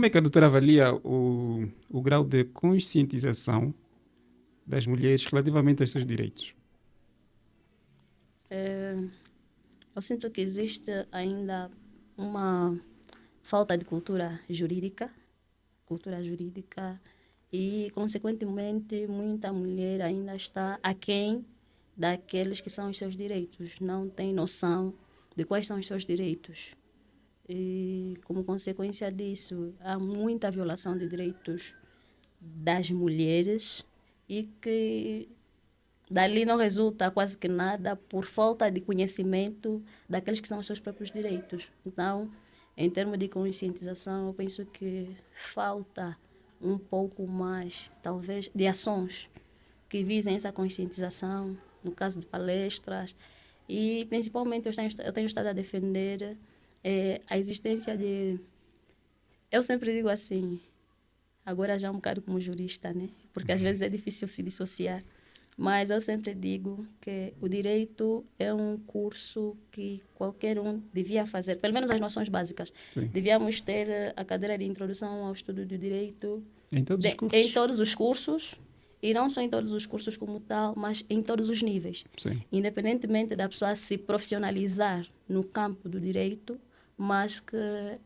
como é que a doutora avalia o grau de conscientização das mulheres relativamente aos seus direitos? Eu sinto que existe ainda uma falta de cultura jurídica e, consequentemente, muita mulher ainda está aquém daqueles que são os seus direitos, não tem noção de quais são os seus direitos. E, como consequência disso, há muita violação de direitos das mulheres e que dali não resulta quase que nada por falta de conhecimento daqueles que são os seus próprios direitos. Então, em termos de conscientização, eu penso que falta um pouco mais, talvez, de ações que visem essa conscientização, no caso de palestras, e principalmente eu tenho estado a defender a existência de... Eu sempre digo assim, agora já um bocado como jurista, né? Porque às vezes é difícil se dissociar. Mas eu sempre digo que o direito é um curso que qualquer um devia fazer, pelo menos as noções básicas. Sim. Devíamos ter a cadeira de introdução ao estudo do direito Em todos os em cursos? todos os cursos, e não só em todos os cursos como tal, mas em todos os níveis. Sim. Independentemente da pessoa se profissionalizar no campo do direito, mas que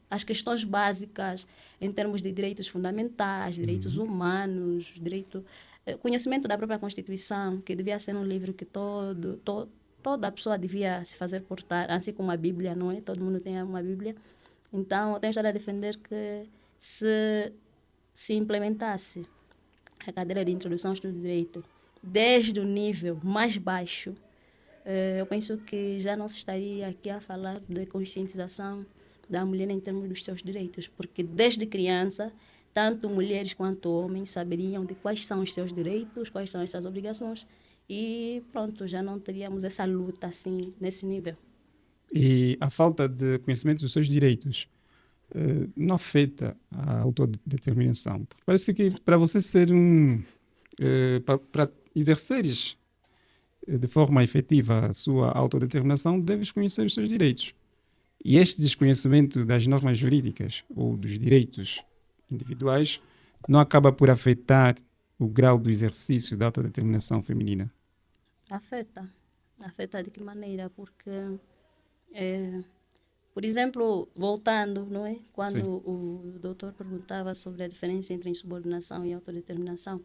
as questões básicas em termos de direitos fundamentais, direitos humanos, conhecimento da própria Constituição, que devia ser um livro que toda pessoa devia se fazer portar, assim como a Bíblia, não é? Todo mundo tem uma Bíblia. Então, eu tenho estado a defender que se implementasse a cadeira de introdução ao estudo do direito desde o nível mais baixo, eu penso que já não se estaria aqui a falar de conscientização da mulher em termos dos seus direitos, porque desde criança, tanto mulheres quanto homens saberiam de quais são os seus direitos, quais são as suas obrigações, e pronto, já não teríamos essa luta assim, nesse nível. E a falta de conhecimento dos seus direitos não afeta a autodeterminação. Porque parece que para você ser para exerceres de forma efetiva a sua autodeterminação, deves conhecer os seus direitos. E este desconhecimento das normas jurídicas ou dos direitos individuais não acaba por afetar o grau do exercício da autodeterminação feminina. Afeta. Afeta de que maneira? Porque, por exemplo, voltando, não é? Quando Sim. o doutor perguntava sobre a diferença entre insubordinação e autodeterminação,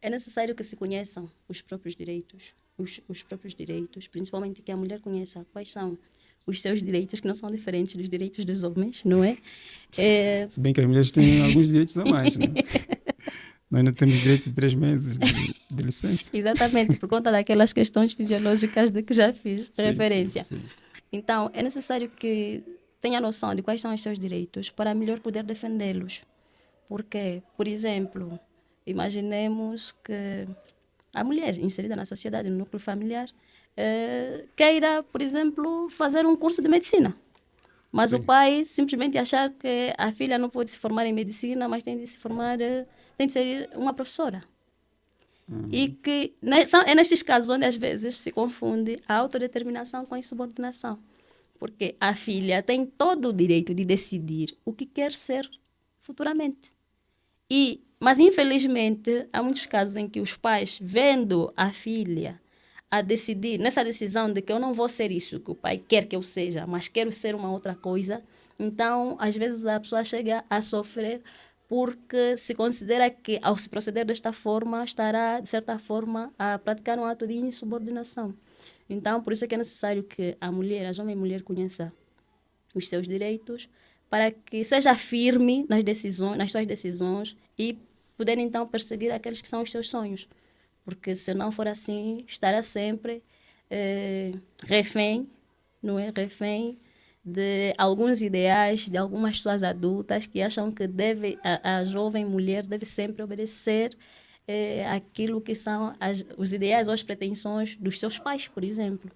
é necessário que se conheçam os próprios direitos, os próprios direitos, principalmente que a mulher conheça quais são os seus direitos, que não são diferentes dos direitos dos homens, não é? Se bem que as mulheres têm alguns direitos a mais, né? Nós ainda temos direito de 3 meses de licença. Exatamente, por conta daquelas questões fisiológicas de que já fiz referência. Sim. Então, é necessário que tenha noção de quais são os seus direitos para melhor poder defendê-los. Porque, por exemplo, imaginemos que a mulher inserida na sociedade, no núcleo familiar, queira, por exemplo, fazer um curso de medicina. Mas Sim. o pai simplesmente achar que a filha não pode se formar em medicina, mas tem de se formar, tem de ser uma professora. E que é nestes casos onde às vezes se confunde a autodeterminação com a insubordinação. Porque a filha tem todo o direito de decidir o que quer ser futuramente. Mas, infelizmente, há muitos casos em que os pais, vendo a filha a decidir, nessa decisão de que eu não vou ser isso que o pai quer que eu seja, mas quero ser uma outra coisa, então, às vezes, a pessoa chega a sofrer porque se considera que, ao se proceder desta forma, estará, de certa forma, a praticar um ato de insubordinação. Então, por isso é que é necessário que a mulher, a jovem mulher, conheça os seus direitos, para que seja firme nas suas decisões e poder então perseguir aqueles que são os seus sonhos. Porque se não for assim, estará sempre refém, não é? Refém de alguns ideais, de algumas pessoas adultas que acham que a jovem mulher deve sempre obedecer aquilo que são os ideais ou as pretensões dos seus pais, por exemplo.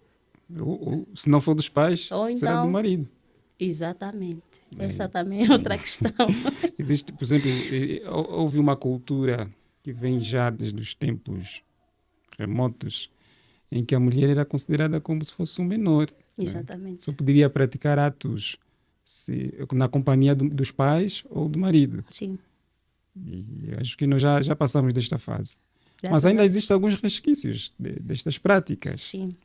Ou, se não for dos pais, Ou será do então, marido. exatamente. Essa também é outra questão. Existe, por exemplo, houve uma cultura que vem já desde os tempos remotos, em que a mulher era considerada como se fosse um menor. Exatamente. Só poderia praticar atos na companhia dos pais ou do marido. Sim. E acho que nós já passamos desta fase. Graças Mas ainda a- existem alguns resquícios destas práticas. Sim.